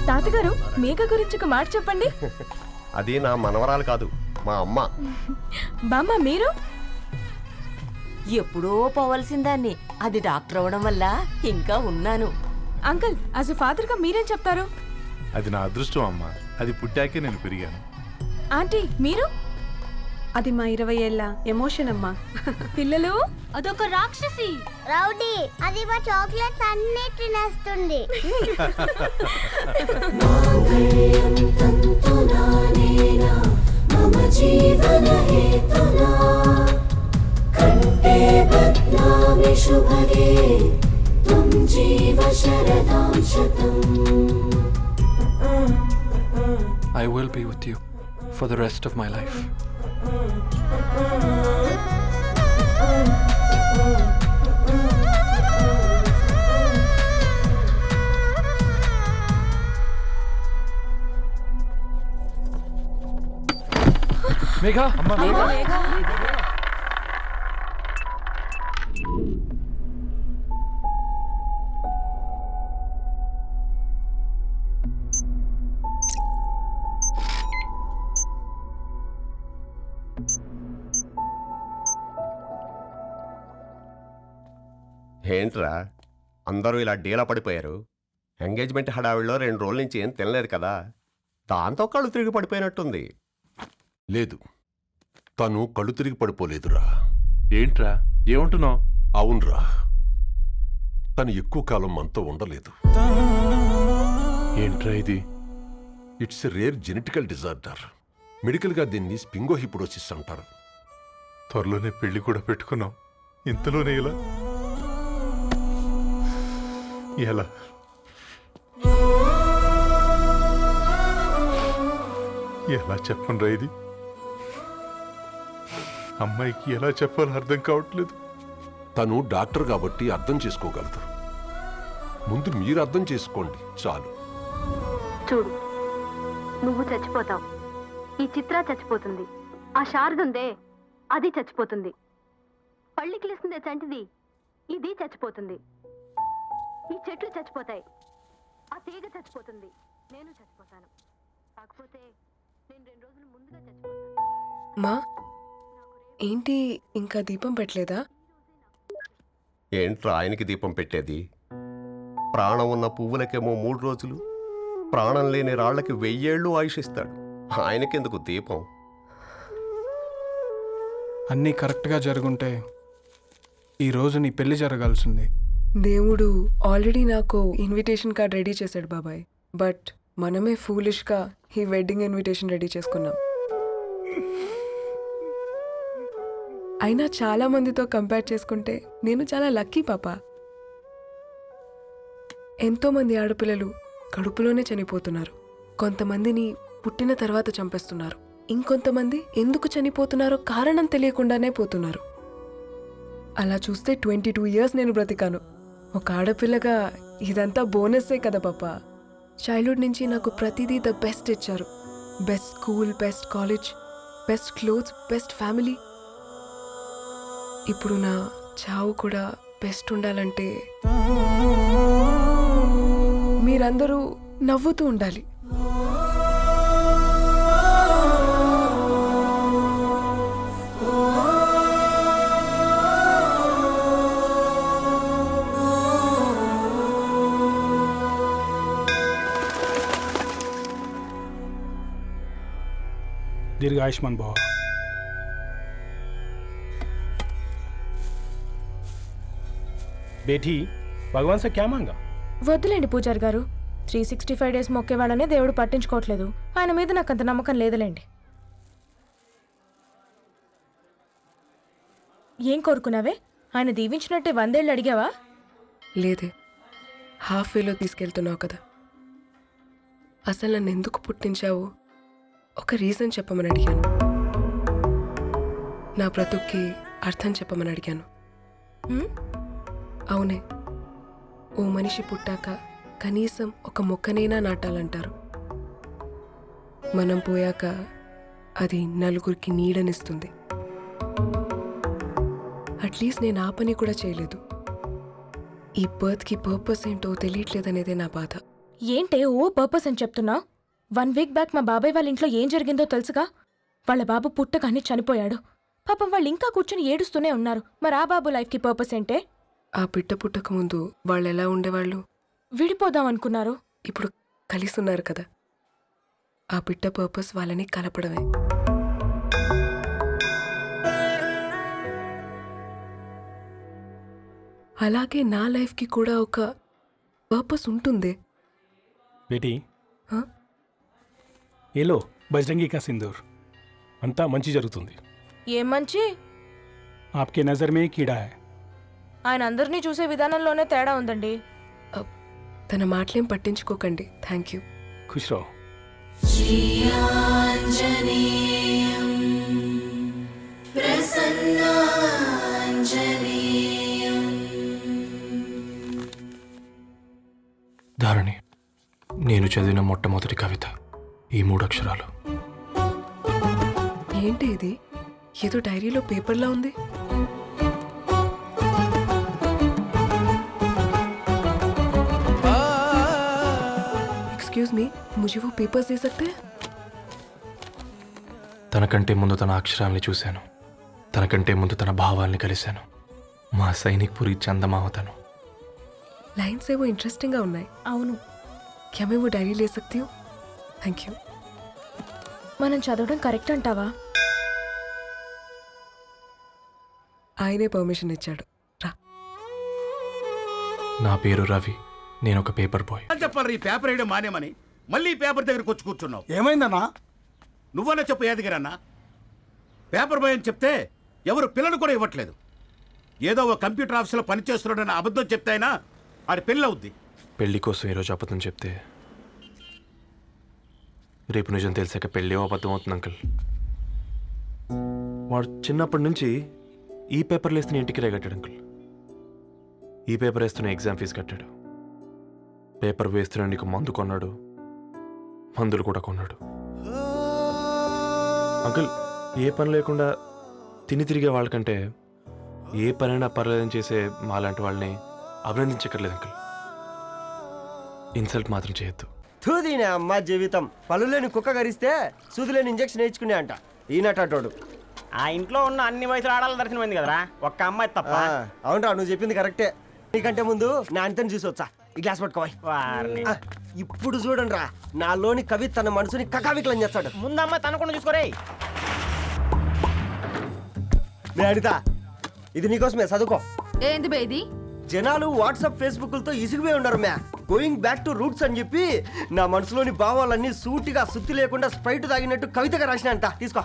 తాతగారు మేఘ గురించి ఒక మాట చెప్పండి. అది నా మనవరాలు కాదు, మా అమ్మ. బామ్మ మీరు? ఎప్పుడో పోవలసిందాన్ని, అది డాక్టర్ అవడం వల్ల ఇంకా ఉన్నాను. అంకుల్ యాజ్ ఎ ఫాదర్ గా మీరేం చెప్తారు? అది నా అదృష్టం అమ్మా, అది పుట్టాకే నేను పెరిగాను. ఆంటీ మీరు? అది మా 20 ఏళ్ళ ఎమోషన్ అమ్మా. పిల్లలు అదొక రాక్షసి రౌడీ, అది మా చాక్లెట్స్ అన్ని తినేస్తుంది. I will be with you for the rest of my life. Megha! Megha! ఏంట్రా అందరూ ఇలా డీలా పడిపోయారు? ఎంగేజ్మెంట్ హడావిడిలో 2 రోజుల నుంచి ఏం తినలేదు కదా, దాంతో కళ్ళు తిరిగి పడిపోయినట్టుంది. లేదు, తను కళ్ళు తిరిగి పడిపోలేదురా. ఏంట్రా ఏమంటున్నావు? అవునరా, తను ఎక్కువ కాలం మనతో ఉండలేదు. ఏంట్రా ఇది? It's a rare genetical disorder. మెడికల్గా దీన్ని స్పింగోహిపోడోసిస్ అంటారు. త్వరలోనే పెళ్లి కూడా పెట్టుకున్నాం, ఇంతలోనే ఇలా ఎలా? ఎలా చెప్పనురా ఇది? అమ్మాయికి ఎలా చెప్పాలో అర్థం కావట్లేదు. తను డాక్టర్ కాబట్టి అర్థం చేసుకోగలదు. ముందు మీరు అర్థం చేసుకోండి చాలు. చూడు, నువ్వు చచ్చిపోతావు, ఈ చిత్ర చచ్చిపోతుంది, ఆ శారదుందే అది చచ్చిపోతుంది, పళ్ళికిలిస్తుందే చంటిది ఇది చచ్చిపోతుంది, ఈ చెట్లు చచ్చిపోతాయి, ఆ తీగ చచ్చిపోతుంది, నేను చచ్చిపోతాను. కాకపోతే నేను 2 రోజులు ముందుగా చచ్చిపోతాను. మా ఏంటి ఇంకా దీపం పెట్టలేదా? ఏంట్రా ఆయనకి దీపం పెట్టేది? ప్రాణం ఉన్న పువ్వులకేమో 3 రోజులు, ప్రాణం లేని రాళ్లకి 1000 ఏళ్ళు ఆయుషిస్తాడు. ఆయనకెందుకు దీపం? అన్నీ కరెక్ట్గా జరుగుంటే ఈరోజు నీ పెళ్లి జరగాల్సింది. దేవుడు ఆల్రెడీ నాకు ఇన్విటేషన్ కార్డ్ రెడీ చేశాడు బాబాయ్. బట్ మనమే ఫూలిష్గా ఈ వెడ్డింగ్ ఇన్విటేషన్ రెడీ చేసుకున్నాం. అయినా చాలా మందితో కంపేర్ చేసుకుంటే నేను చాలా లక్కీ పాప. ఎంతోమంది ఆడపిల్లలు కడుపులోనే చనిపోతున్నారు, కొంతమందిని పుట్టిన తర్వాత చంపేస్తున్నారు, ఇంకొంతమంది ఎందుకు చనిపోతున్నారో కారణం తెలియకుండానే పోతున్నారు. అలా చూస్తే 22 ఇయర్స్ నేను బ్రతికాను. ఒక ఆడపిల్లగా ఇదంతా బోనస్సే కదా పాప. చైల్డ్హుడ్ నుంచి నాకు ప్రతిదీ ద బెస్ట్ ఇచ్చారు. Best school, best college, best clothes, best family. ఇప్పుడు నా చావు కూడా బెస్ట్ ఉండాలంటే మీరందరూ నవ్వుతూ ఉండాలి. दीर्घ आयुष्मान भव. बेटी भगवान से क्या मांगा? వద్దులేండి పూజారి గారు, 365 డేస్ మొక్కేవాళ్ళనే దేవుడు పట్టించుకోవట్లేదు. ఆయన మీద నాకు అంత నమ్మకం లేదులేండి. ఏం కోరుకున్నావే? ఆయన దీవించినట్టే 100 ఏళ్ళు అడిగావా? లేదే, హాఫ్ వేలో తీసుకెళ్తున్నావు కదా. అసలు నన్ను ఎందుకు పుట్టించావు ఒక రీజన్ చెప్పమని అడిగాను. నా బ్రతుక్కి అర్థం చెప్పమని అడిగాను. అవునే, ఓ మనిషి పుట్టాక కనీసం ఒక మొక్కనైనా నాటాలంటారు. మనం పోయాక అది నలుగురికి నీడనిస్తుంది. అట్లీస్ట్ నేను ఆ పని కూడా చేయలేదు. ఈ బర్త్కి పర్పస్ ఏంటో తెలియట్లేదనేదే నా బాధ. ఏంటే ఓ పర్పస్ అని చెప్తున్నా? 1 వీక్ బ్యాక్ మా బాబాయ్ వాళ్ళ ఇంట్లో ఏం జరిగిందో తెలుసుగా? వాళ్ళ బాబు పుట్టగానే చనిపోయాడు. పాపం వాళ్ళు ఇంకా కూర్చొని ఏడుస్తూనే ఉన్నారు. మరి ఆ బాబు లైఫ్కి పర్పస్ ఏంటే? ఆ బిడ్డ పుట్టక ముందు వాళ్ళు ఎలా ఉండేవాళ్ళు? విడిపోదాం అనుకున్నారు. ఇప్పుడు కలిసి ఉన్నారు కదా. ఆ బిడ్డ పర్పస్ వాళ్ళని కలపడమే. అలాగే నా లైఫ్కి కూడా ఒక పర్పస్ ఉంటుంది. बेटी हाँ? ये लो बजरंगी का सिंदूर అంతా మంచి జరుగుతుంది. ఏం మంచి? आपके नज़र में कीड़ा है. ఆయన అందరినీ చూసే విధానంలోనే తేడా ఉందండి. తన మాటలేం పట్టించుకోకండి. Thank you. खुश रहो. ధారణి, నేను చదివిన మొట్టమొదటి కవిత ఈ 3 అక్షరాలు. ఏంటి ఇది? ఏదో డైరీలో పేపర్లా ఉంది. एक्सक्यूज मी, मुझे वो पेपर्स दे सकते हैं? తనకంటే ముందు తన అక్షరాల్ని చూశాను. తనకంటే ముందు తన భావాల్ని కలిశాను. మా సైనిక్ పురి చందమావతను. लाइन्स है वो इंटरेस्टिंग గా ఉన్నాయి. అవును, क्या मैं वो डायरी ले सकती हूँ? Thank you. మనం చదవడం కరెక్ట్ అంటావా? ఆయనే పర్మిషన్ ఇచ్చాడు. రా. నా పేరు రవి. నేను ఒక పేపర్ బాయ్. చెప్పాలి ఈ పేపర్ వేయడం మానేమని మళ్ళీ ఈ పేపర్ దగ్గరికి వచ్చి కూర్చున్నావు. ఏమైందన్నా? నువ్వన్నా చెప్పు యాదగిరన్నా. పేపర్ బాయ్ అని చెప్తే ఎవరు పిల్లలు కూడా ఇవ్వట్లేదు. ఏదో ఒక కంప్యూటర్ ఆఫీసులో పనిచేస్తున్నాడని అబద్ధం చెప్తే అయినా ఆడి పెళ్ళి అవుద్ది. పెళ్లి కోసం ఈరోజు అబద్ధం చెప్తే రేపు నిజం తెలిసాక పెళ్ళి అబద్ధం అవుతుంది అంకుల్. వాడు చిన్నప్పటి నుంచి ఈ పేపర్లు వేస్తున్న ఇంటికి కట్టాడు అంకుల్. ఈ పేపర్ వేస్తున్న ఎగ్జామ్ ఫీజు కట్టాడు. పేపర్ వేస్తున్న నీకు మందు కొన్నాడు. మందులు కూడా కొన్నాడు. అంకుల్, ఏ పని లేకుండా తిని తిరిగే వాళ్ళకంటే ఏ పనైనా పర్లేదని చేసే మాలాంటి వాళ్ళని అభినందించక్కర్లేదు అంకుల్. ఇన్సల్ట్ మాత్రం చేయొద్దు. తూదీనే అమ్మ జీవితం. పలులేని కుక్క గరిస్తే సూదులేని ఇంజక్షన్ వేయించుకునే అంట ఈనటోడు. ఆ ఇంట్లో ఉన్న అన్ని వయసులో ఆడాలి దర్శనమైంది కదరా, ఒక్క అమ్మాయి తప్ప. అవునరా, నువ్వు చెప్పింది కరెక్టే. నీకంటే ముందు నా అంతని చూసి వచ్చా. ఈ గ్లాస్ పట్టుకోవాలి. ఇప్పుడు చూడండి రా, నాలోని కవి తన మనసుని కకావికలం చేస్తాడు. ముందు అమ్మాయి తనకుండా చూసుకోరే. నేను అడితా, ఇది నీకోసమే, చదువుకో. ఏంది బేది? జనాలు వాట్సాప్ ఫేస్బుక్లతో ఇసిగిపోయి ఉన్నారు మ్యా. గోయింగ్ బ్యాక్ టు రూట్స్ అని చెప్పి నా మనసులోని భావాలన్నీ సూటిగా సుత్తి లేకుండా స్ప్రైట్ తాగినట్టు కవితగా రాసిన అంట. తీసుకో.